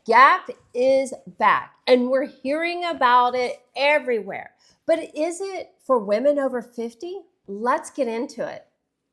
Gap is back and we're hearing about it everywhere. But is it for women over 50? Let's get into it.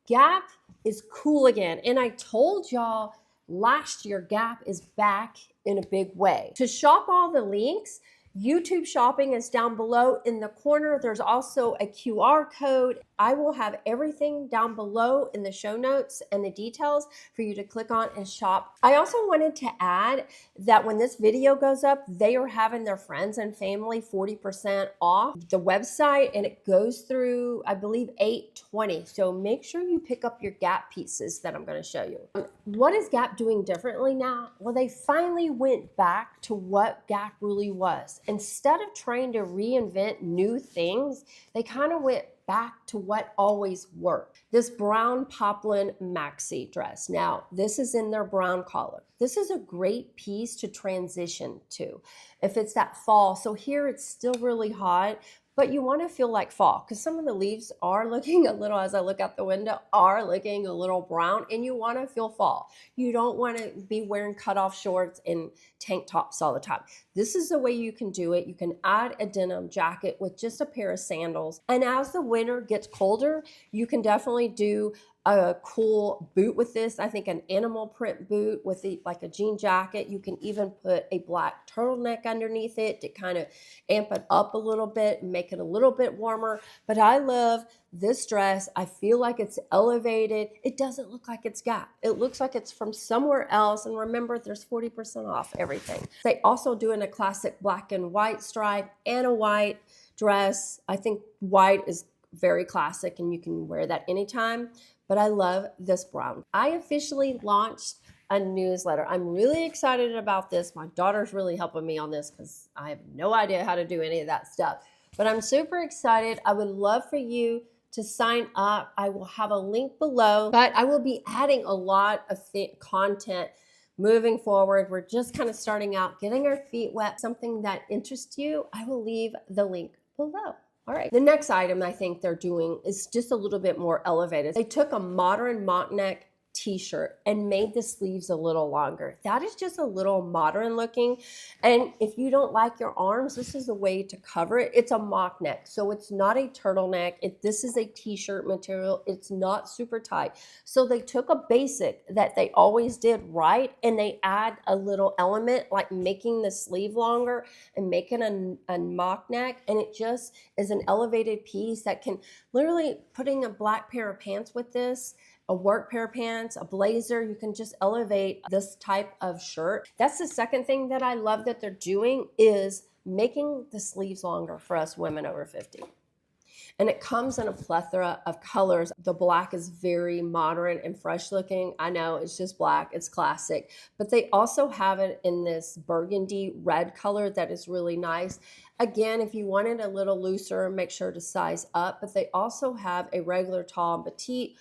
Gap is cool again. And I told y'all last year, Gap is back in a big way. To shop all the links, YouTube shopping is down below in the corner. There's also a QR code. I will have everything down below in the show notes and the details for you to click on and shop. I also wanted to add that when this video goes up, they are having their friends and family 40% off the website, and it goes through, I believe, 8/20. So make sure you pick up your Gap pieces that I'm going to show you. What is Gap doing differently now? Well, they finally went back to what Gap really was. Instead of trying to reinvent new things, they kind of went back to what always worked. This brown poplin maxi dress. Now, this is in their brown color. This is a great piece to transition to if it's that fall. So here it's still really hot, but you want to feel like fall because some of the leaves are looking a little, as I look out the window, are looking a little brown, and you want to feel fall. You don't want to be wearing cutoff shorts and tank tops all the time. This is the way you can do it. You can add a denim jacket with just a pair of sandals. And as the winter gets colder, you can definitely do a cool boot with this. I think an animal print boot with like a jean jacket. You can even put a black turtleneck underneath it to kind of amp it up a little bit and make it a little bit warmer. But I love this dress. I feel like it's elevated. It doesn't look like it's Gap. It looks like it's from somewhere else. And remember, there's 40% off everything. They also do in a classic black and white stripe and a white dress. I think white is very classic and you can wear that anytime. But I love this brown. I officially launched a newsletter. I'm really excited about this. My daughter's really helping me on this because I have no idea how to do any of that stuff. But I'm super excited. I would love for you to sign up. I will have a link below, but I will be adding a lot of content moving forward. We're just kind of starting out, getting our feet wet. Something that interests you, I will leave the link below. All right, the next item I think they're doing is just a little bit more elevated. They took a modern mock neck t-shirt and made the sleeves a little longer. That is just a little modern looking. And if you don't like your arms, this is a way to cover it. It's a mock neck, so it's not a turtleneck. This is a t-shirt material. It's not super tight. So they took a basic that they always did right, and they add a little element like making the sleeve longer and making a mock neck. And it just is an elevated piece that can literally, putting a black pair of pants with this, a work pair of pants, a blazer, you can just elevate this type of shirt. That's the second thing that I love that they're doing, is making the sleeves longer for us women over 50. And it comes in a plethora of colors. The black is very modern and fresh looking. I know it's just black, it's classic, but they also have it in this burgundy red color that is really nice. Again, if you want it a little looser, make sure to size up, but they also have a regular tall and petite,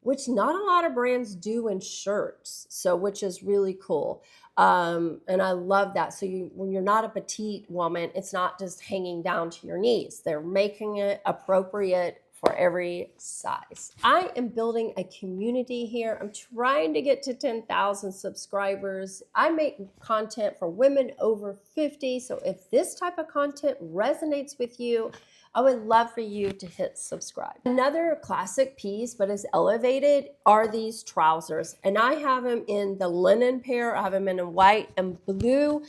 which not a lot of brands do in shirts, so which is really cool. And I love that. So when you're not a petite woman, it's not just hanging down to your knees. They're making it appropriate for every size. I am building a community here. I'm trying to get to 10,000 subscribers. I make content for women over 50. So if this type of content resonates with you, I would love for you to hit subscribe. Another classic piece, but is elevated, are these trousers. And I have them in the linen pair. I have them in white and blue.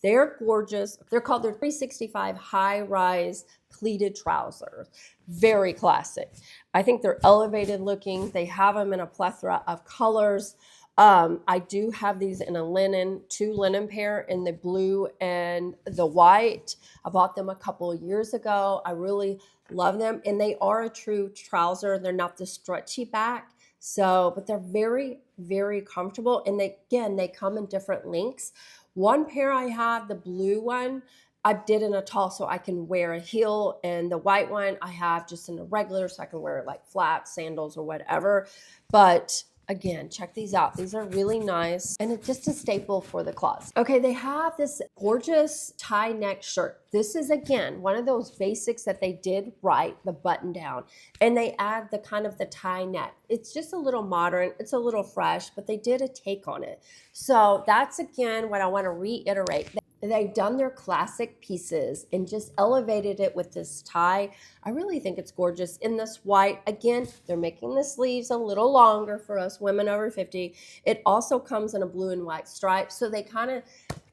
They're gorgeous. They're called their 365 high-rise pleated trousers. Very classic. I think they're elevated looking. They have them in a plethora of colors. I do have these in a linen, 2 linen pair in the blue and the white. I bought them a couple of years ago. I really love them. And they are a true trouser. They're not the stretchy back. So, but they're very, very comfortable. And they come in different lengths. One pair I have, the blue one, I did in a tall so I can wear a heel, and the white one I have just in a regular so I can wear like flat sandals or whatever. But Again, check these out. These are really nice and it's just a staple for the closet. Okay, they have this gorgeous tie neck shirt. This is, again, one of those basics that they did right, the button down, and they add the kind of the tie neck. It's just a little modern, it's a little fresh, but they did a take on it. So that's, again, what I want to reiterate. They've done their classic pieces and just elevated it with this tie. I really think it's gorgeous in this white. Again, they're making the sleeves a little longer for us women over 50. It also comes in a blue and white stripe. So they kind of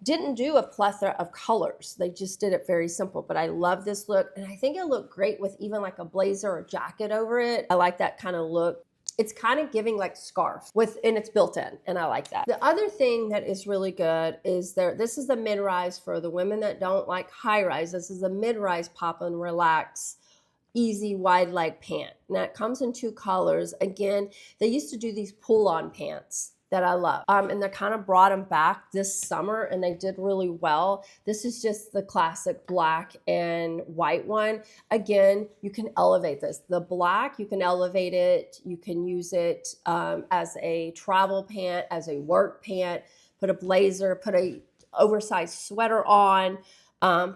didn't do a plethora of colors. They just did it very simple, but I love this look. And I think it looked great with even like a blazer or jacket over it. I like that kind of look. It's kind of giving like scarf and it's built in, and I like that. The other thing that is really good is this is the mid-rise for the women that don't like high rise. This is a mid-rise pop and relax, easy wide leg pant. Now it comes in 2 colors. Again, they used to do these pull-on pants that I love. And they kind of brought them back this summer and they did really well. This is just the classic black and white one. Again, you can elevate this. The black, you can elevate it. You can use it as a travel pant, as a work pant, put a blazer, put a oversized sweater on,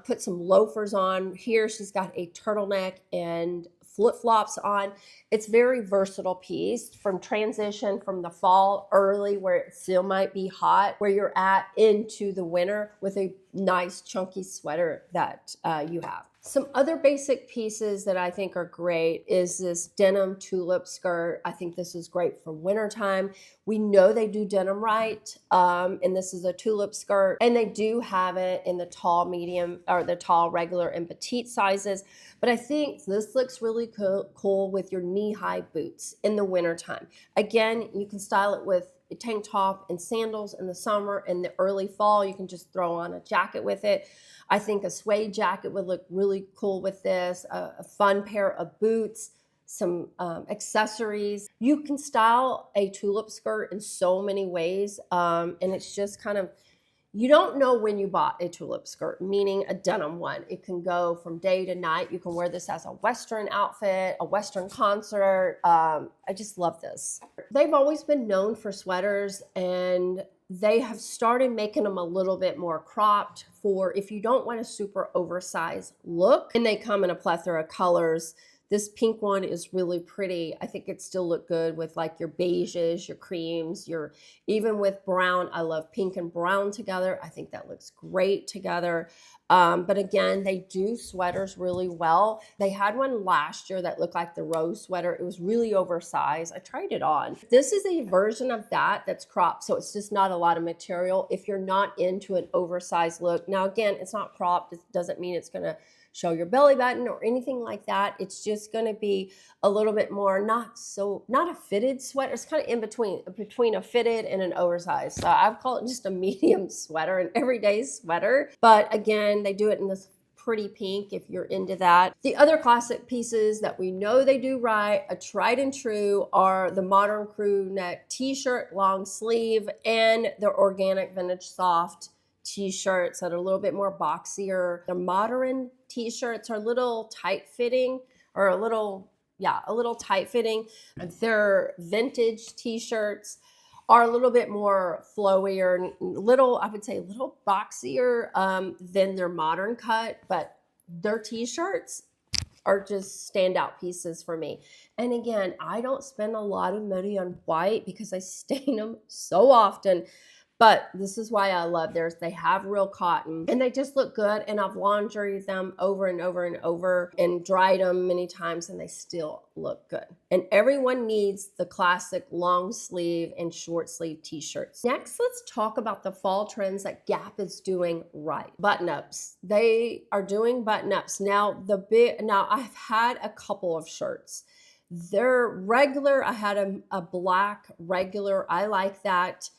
put some loafers on. Here she's got a turtleneck and flip-flops on. It's very versatile piece from transition from the fall early where it still might be hot, where you're at, into the winter with a nice chunky sweater that you have. Some other basic pieces that I think are great is this denim tulip skirt. I think this is great for wintertime. We know they do denim right, and this is a tulip skirt, and they do have it in the tall, medium, or the tall, regular, and petite sizes. But I think this looks really cool with your knee-high boots in the wintertime. Again, you can style it with a tank top and sandals in the summer. In the early fall, you can just throw on a jacket with it. I think a suede jacket would look really cool with this, a fun pair of boots, some accessories. You can style a tulip skirt in so many ways, and it's just kind of, you don't know when you bought a tulip skirt, meaning a denim one. It can go from day to night. You can wear this as a Western outfit, a Western concert. I just love this. They've always been known for sweaters, and they have started making them a little bit more cropped for if you don't want a super oversized look. And they come in a plethora of colors. This pink one is really pretty. I think it still look good with like your beiges, your creams, even with brown. I love pink and brown together. I think that looks great together. But again, they do sweaters really well. They had one last year that looked like the rose sweater. It was really oversized. I tried it on. This is a version of that that's cropped, so it's just not a lot of material if you're not into an oversized look. Now again, it's not cropped. It doesn't mean it's gonna show your belly button or anything like that. It's just going to be a little bit more, not a fitted sweater. It's kind of in between a fitted and an oversized. So I call it just a medium sweater, an everyday sweater. But again, they do it in this pretty pink if you're into that. The other classic pieces that we know they do right, a tried and true, are the modern crew neck t-shirt, long sleeve, and the organic vintage soft t-shirts that are a little bit more boxier. The modern t-shirts are a little tight fitting, or a little tight fitting. Their vintage t-shirts are a little bit more flowier, I would say a little boxier than their modern cut, but their t-shirts are just standout pieces for me. And again, I don't spend a lot of money on white because I stain them so often. But this is why I love theirs. They have real cotton and they just look good. And I've laundried them over and over and over and dried them many times and they still look good. And everyone needs the classic long sleeve and short sleeve t-shirts. Next, let's talk about the fall trends that Gap is doing right. Button-ups. They are doing button-ups. Now I've had a couple of shirts. They're regular. I had a black regular. I like that.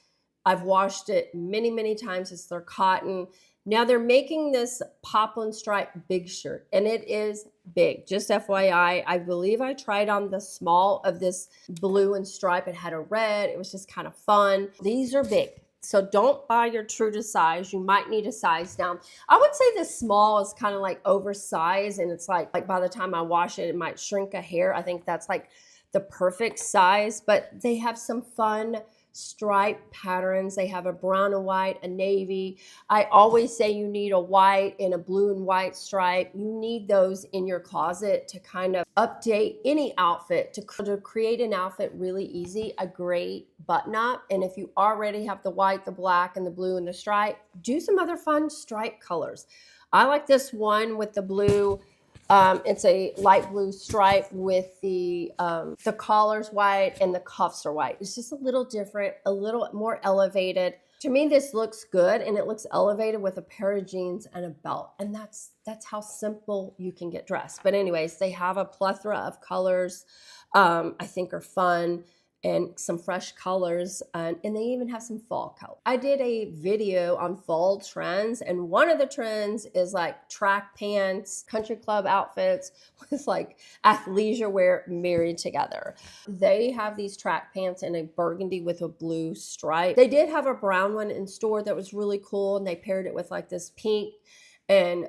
I've washed it many, many times. It's their cotton. Now they're making this poplin stripe big shirt, and it is big. Just FYI, I believe I tried on the small of this blue and stripe. It had a red. It was just kind of fun. These are big. So don't buy your true to size. You might need a size down. I would say the small is kind of like oversized, and it's like by the time I wash it, it might shrink a hair. I think that's like the perfect size, but they have some fun stripe patterns. They have a brown and white, a navy. I always say you need a white and a blue and white stripe. You need those in your closet to kind of update any outfit, to create an outfit really easy, a great button up. And if you already have the white, the black, and the blue and the stripe, do some other fun stripe colors. I like this one with the blue. It's a light blue stripe with the collar's white and the cuffs are white. It's just a little different, a little more elevated. To me, this looks good, and it looks elevated with a pair of jeans and a belt. And that's how simple you can get dressed. But anyways, they have a plethora of colors I think are fun, and some fresh colors, and they even have some fall color. I did a video on fall trends, and one of the trends is like track pants, country club outfits with like athleisure wear married together. They have these track pants in a burgundy with a blue stripe. They did have a brown one in store that was really cool, and they paired it with like this pink and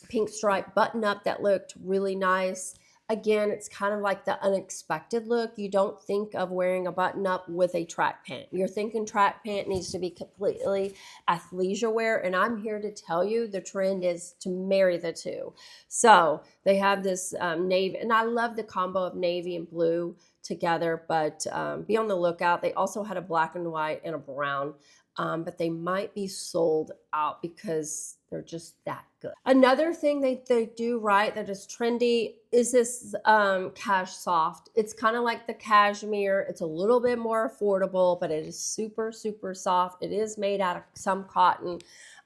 pink stripe button up that looked really nice. Again, it's kind of like the unexpected look. You don't think of wearing a button up with a track pant. You're thinking track pant needs to be completely athleisure wear, and I'm here to tell you the trend is to marry the two. So they have this navy, and I love the combo of navy and blue together, but be on the lookout. They also had a black and white and a brown, but they might be sold out because they're just that good. Another thing they do right that is trendy is this Cashsoft. It's kind of like the cashmere. It's a little bit more affordable, but it is super, super soft. It is made out of some cotton.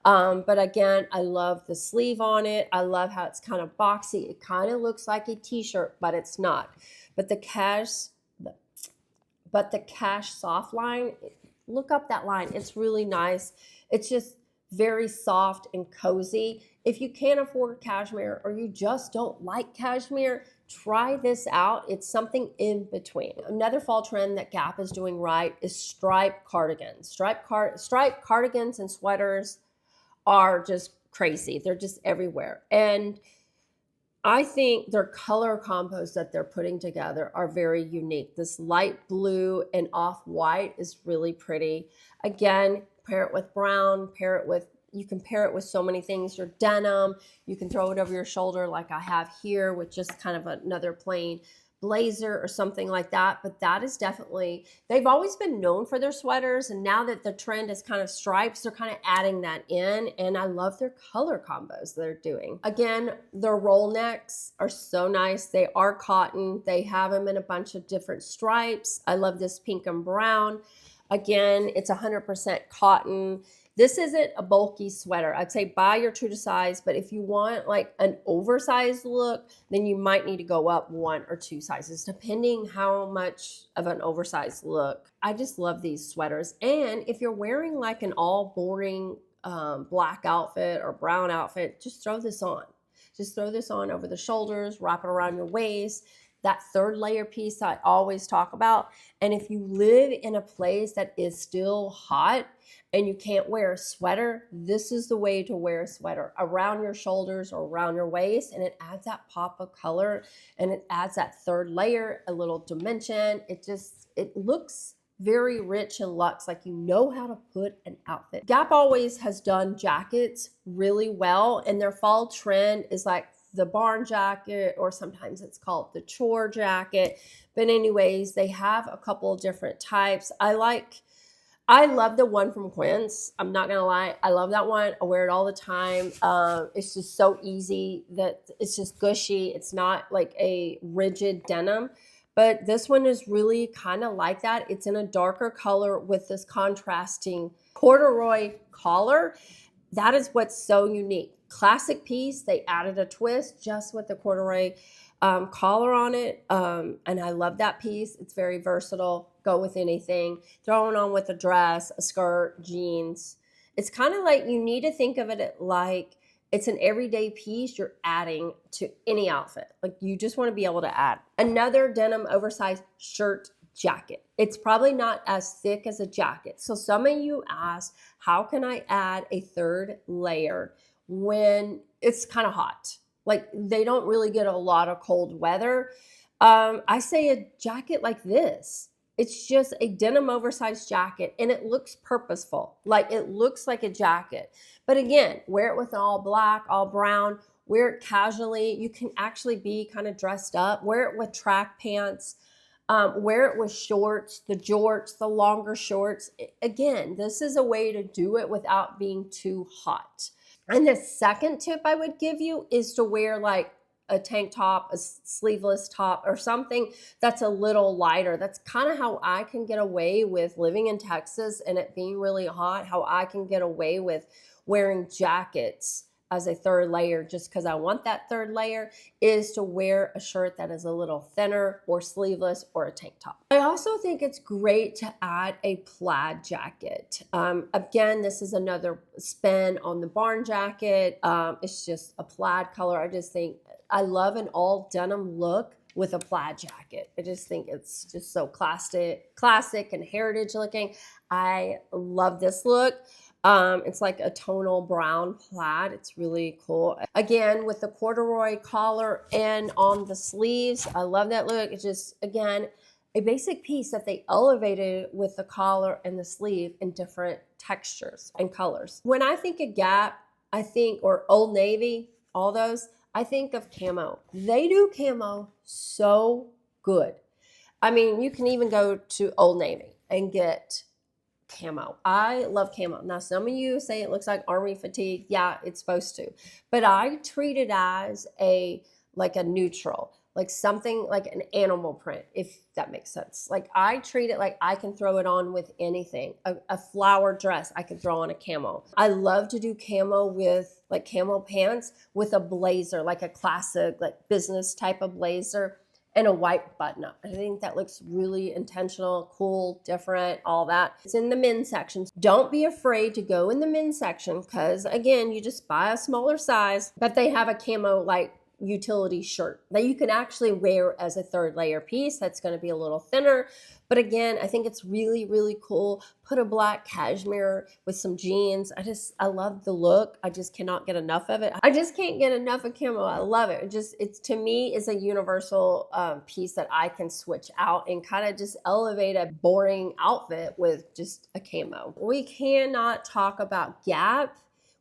But again, I love the sleeve on it. I love how it's kind of boxy. It kind of looks like a t-shirt, but it's not. But the Cashsoft line, look up that line. It's really nice. It's just very soft and cozy. If you can't afford cashmere or you just don't like cashmere, try this out. It's something in between. Another fall trend that Gap is doing right is striped cardigans. Striped cardigans and sweaters are just crazy. They're just everywhere. And I think their color combos that they're putting together are very unique. This light blue and off-white is really pretty. Again, pair it with brown, you can pair it with so many things. Your denim, you can throw it over your shoulder like I have here with just kind of another plain blazer or something like that. But that is definitely, they've always been known for their sweaters, and now that the trend is kind of stripes, they're kind of adding that in, and I love their color combos they're doing. Again, their roll necks are so nice. They are cotton. They have them in a bunch of different stripes. I love this pink and brown. Again, it's 100% cotton. This isn't a bulky sweater. I'd say buy your true to size, but if you want like an oversized look, then you might need to go up 1 or 2 sizes, depending how much of an oversized look. I just love these sweaters. And if you're wearing like an all boring black outfit or brown outfit, just throw this on. Just throw this on over the shoulders, wrap it around your waist. That third layer piece I always talk about. And if you live in a place that is still hot and you can't wear a sweater, this is the way to wear a sweater around your shoulders or around your waist. And it adds that pop of color, and it adds that third layer, a little dimension. It looks very rich and luxe, like you know how to put an outfit. Gap always has done jackets really well, and their fall trend is like the barn jacket, or sometimes it's called the chore jacket. But anyways, they have a couple of different types. I love the one from Quince. I'm not gonna lie, I love that one. I wear it all the time. It's just so easy, that it's just gushy. It's not like a rigid denim, but this one is really kind of like that. It's in a darker color with this contrasting corduroy collar. That is what's so unique. Classic piece. They added a twist just with the corduroy collar on it. And I love that piece. It's very versatile. Go with anything. Throw it on with a dress, a skirt, jeans. It's kind of like, you need to think of it like it's an everyday piece you're adding to any outfit. Like you just want to be able to add. Another denim oversized shirt jacket. It's probably not as thick as a jacket. So some of you asked, how can I add a third layer when it's kind of hot? Like they don't really get a lot of cold weather. I say a jacket like this. It's just a denim oversized jacket and it looks purposeful. Like it looks like a jacket. But again, wear it with all black, all brown, wear it casually. You can actually be kind of dressed up. Wear it with track pants. Wear it with shorts, the jorts, the longer shorts. Again, this is a way to do it without being too hot. And the second tip I would give you is to wear like a tank top, a sleeveless top, or something that's a little lighter. That's kind of how I can get away with living in Texas and it being really hot, how I can get away with wearing jackets as a third layer, just because I want that third layer, is to wear a shirt that is a little thinner or sleeveless or a tank top. I also think it's great to add a plaid jacket. Again, this is another spin on the barn jacket. It's just a plaid color. I just think I love an all denim look with a plaid jacket. I just think it's just so classic and heritage looking. I love this look. It's like a tonal brown plaid. It's really cool. Again, with the corduroy collar and on the sleeves. I love that look. It's just, again, a basic piece that they elevated with the collar and the sleeve in different textures and colors. When I think of Gap, or Old Navy, all those, I think of Camo. They do Camo so good. I mean, you can even go to Old Navy and get Camo. I love Camo. Now, some of you say it looks like army fatigue. Yeah, it's supposed to. But I treat it as like a neutral, like something like an animal print, if that makes sense. Like I treat it like I can throw it on with anything. A flower dress, I could throw on a camo. I love to do camo with like camo pants with a blazer, like a classic like business type of blazer, and a white button up. I think that looks really intentional, cool, different, all that. It's in the men's section. Don't be afraid to go in the men's section because, again, you just buy a smaller size, but they have a camo like utility shirt that you can actually wear as a third layer piece. That's going to be a little thinner. But again, I think it's really, really cool. Put a black cashmere with some jeans. I love the look. I just cannot get enough of it. I just can't get enough of camo. I love it. It's to me is a universal piece that I can switch out and kind of just elevate a boring outfit with just a camo. We cannot talk about Gap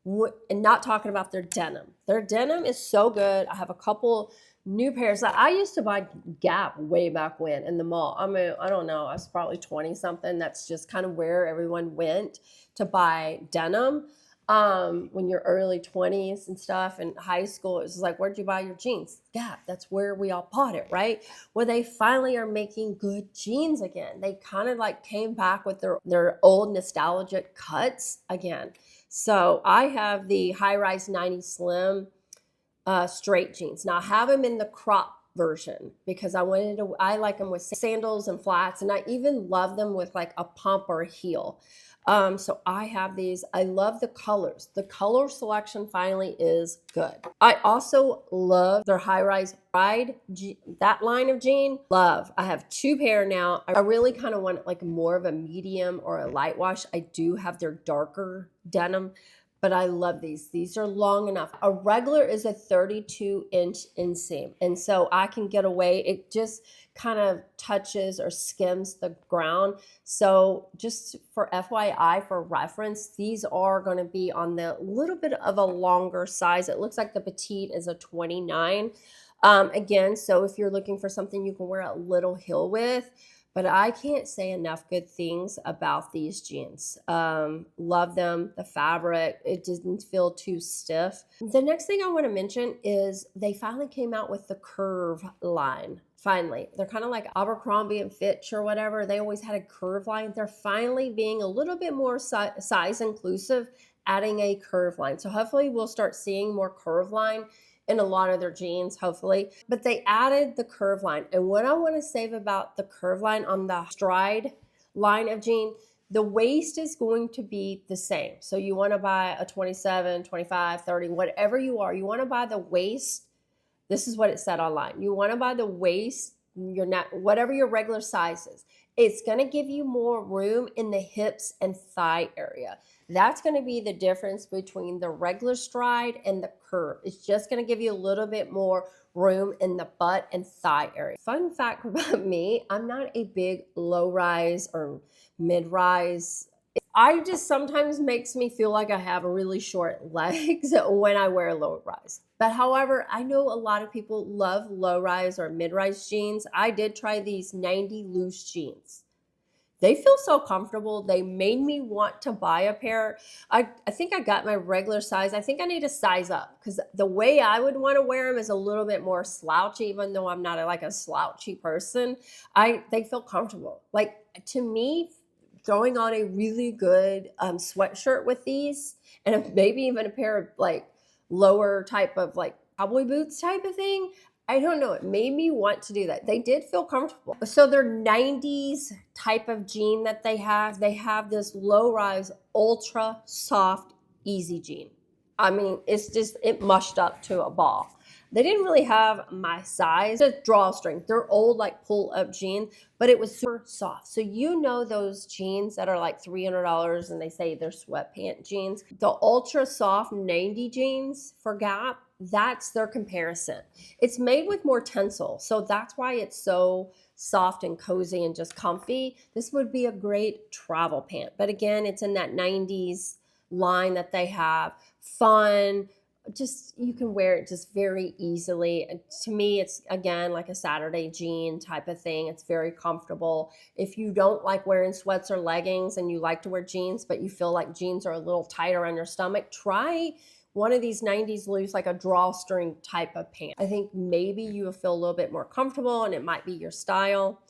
and not talking about their denim. Their denim is so good. I have a couple new pairs. I used to buy Gap way back when in the mall. I mean, I don't know. I was probably 20 something. That's just kind of where everyone went to buy denim. When you're early 20s and stuff in high school, it was like, where'd you buy your jeans? Gap. That's where we all bought it, right? Well, they finally are making good jeans again. They kind of like came back with their old nostalgic cuts again. So I have the high-rise 90 slim straight jeans. Now I have them in the crop version because I like them with sandals and flats, and I even love them with like a pump or a heel. So I have these. I love the colors. The color selection finally is good. I also love their high-rise ride, that line of jean. Love. I have two pair now. I really kind of want like more of a medium or a light wash. I do have their darker denim, but I love these. These are long enough. A regular is a 32-inch inseam, and so I can get away. It just kind of touches or skims the ground. So just for FYI, for reference, these are going to be on the little bit of a longer size. It looks like the petite is a 29. Again, so if you're looking for something you can wear a little heel with, but I can't say enough good things about these jeans. Love them, the fabric, it didn't feel too stiff. The next thing I want to mention is they finally came out with the curve line. Finally, they're kind of like Abercrombie and Fitch or whatever. They always had a curve line. They're finally being a little bit more size inclusive, adding a curve line. So hopefully we'll start seeing more curve line in a lot of their jeans, hopefully. But they added the curve line. And what I want to say about the curve line on the stride line of jean, the waist is going to be the same. So you want to buy a 27, 25, 30, whatever you are, you want to buy the waist. This is what it said online. You want to buy the waist, whatever your regular size is. It's going to give you more room in the hips and thigh area. That's going to be the difference between the regular stride and the curve. It's just going to give you a little bit more room in the butt and thigh area. Fun fact about me, I'm not a big low rise or mid rise. I just sometimes makes me feel like I have really short legs when I wear low rise. But however, I know a lot of people love low rise or mid rise jeans. I did try these 90 loose jeans. They feel so comfortable. They made me want to buy a pair. I think I got my regular size. I think I need to size up because the way I would want to wear them is a little bit more slouchy, even though I'm not like a slouchy person. They feel comfortable. Like to me, throwing on a really good sweatshirt with these and maybe even a pair of like lower type of like cowboy boots type of thing, I don't know. It made me want to do that. They did feel comfortable. So their 90s type of jean that they have this low rise, ultra soft, easy jean. I mean, it's just, it mushed up to a ball. They didn't really have my size, just drawstring. They're old, like pull up jeans, but it was super soft. So you know those jeans that are like $300 and they say they're sweatpant jeans. The ultra soft 90 jeans for Gap, that's their comparison. It's made with more tensile, so that's why it's so soft and cozy and just comfy. This would be a great travel pant. But again, it's in that 90s line that they have. Fun, just you can wear it just very easily. And to me, it's again like a Saturday jean type of thing. It's very comfortable. If you don't like wearing sweats or leggings and you like to wear jeans, but you feel like jeans are a little tight around your stomach, try one of these 90s loose, like a drawstring type of pant. I think maybe you will feel a little bit more comfortable and it might be your style.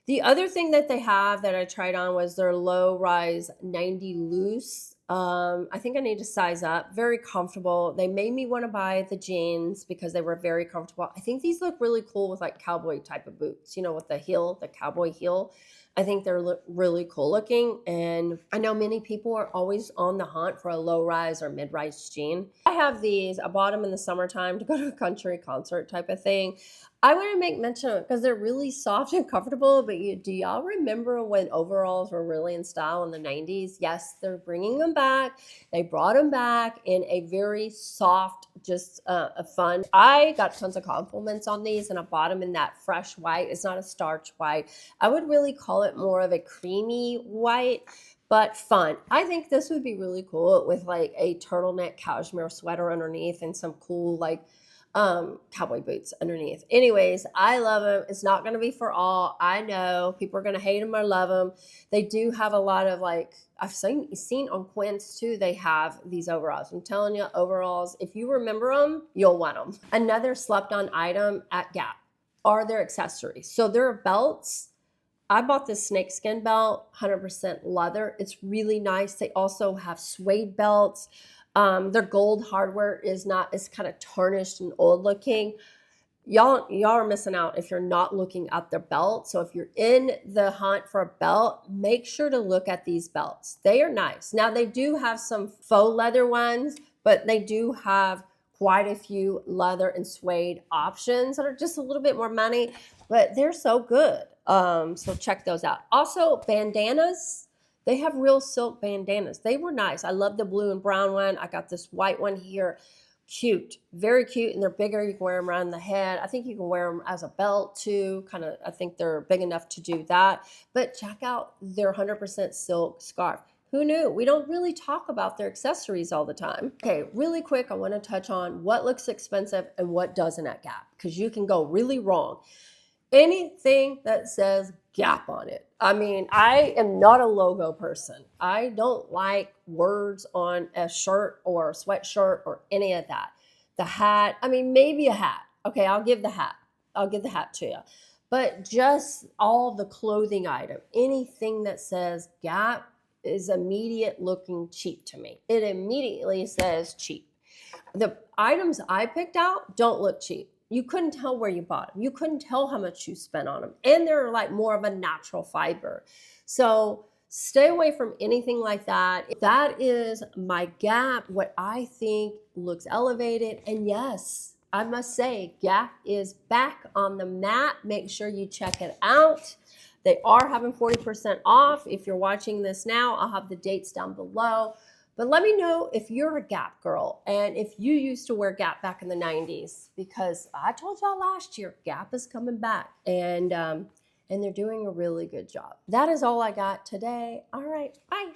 The other thing that they have that I tried on was their low rise 90 loose. I think I need to size up. Very comfortable. They made me want to buy the jeans because they were very comfortable. I think these look really cool with like cowboy type of boots, you know, with the heel, the cowboy heel. I think they're really cool looking. And I know many people are always on the hunt for a low rise or mid rise jean. I have these. I bought them in the summertime to go to a country concert type of thing. I want to make mention of it because they're really soft and comfortable, but do y'all remember when overalls were really in style in the 90s? Yes, they're bringing them back. They brought them back in a very soft, just a fun. I got tons of compliments on these and I bought them in that fresh white. It's not a starch white. I would really call it more of a creamy white, but fun. I think this would be really cool with like a turtleneck cashmere sweater underneath and some cool like cowboy boots underneath. Anyways, I love them. It's not going to be for all. I know people are going to hate them or love them. They do have a lot of like, I've seen on Quince too, they have these overalls. I'm telling you, overalls, if you remember them, you'll want them. Another slept on item at Gap are their accessories. So their belts. I bought this snakeskin belt, 100% leather. It's really nice. They also have suede belts. Their gold hardware is kind of tarnished and old looking. Y'all are missing out if you're not looking at their belt. So if you're in the hunt for a belt, make sure to look at these belts. They are nice. Now they do have some faux leather ones, but they do have quite a few leather and suede options that are just a little bit more money, but they're so good. So check those out. Also, bandanas. They have real silk bandanas. They were nice. I love the blue and brown one. I got this white one here. Cute, very cute, and they're bigger. You can wear them around the head. I think you can wear them as a belt too. I think they're big enough to do that. But check out their 100% silk scarf. Who knew? We don't really talk about their accessories all the time. Okay, really quick, I want to touch on what looks expensive and what doesn't at Gap, because you can go really wrong. Anything that says Gap on it. I mean, I am not a logo person. I don't like words on a shirt or a sweatshirt or any of that. The hat, I mean, maybe a hat. Okay, I'll give the hat. I'll give the hat to you. But just all the clothing item, anything that says Gap is immediate looking cheap to me. It immediately says cheap. The items I picked out don't look cheap. You couldn't tell where you bought them. You couldn't tell how much you spent on them. And they're like more of a natural fiber. So stay away from anything like that. That is my Gap, what I think looks elevated. And yes, I must say, Gap is back on the mat. Make sure you check it out. They are having 40% off. If you're watching this now, I'll have the dates down below. But let me know if you're a Gap girl and if you used to wear Gap back in the 90s, because I told y'all last year, Gap is coming back, and they're doing a really good job. That is all I got today. All right, bye.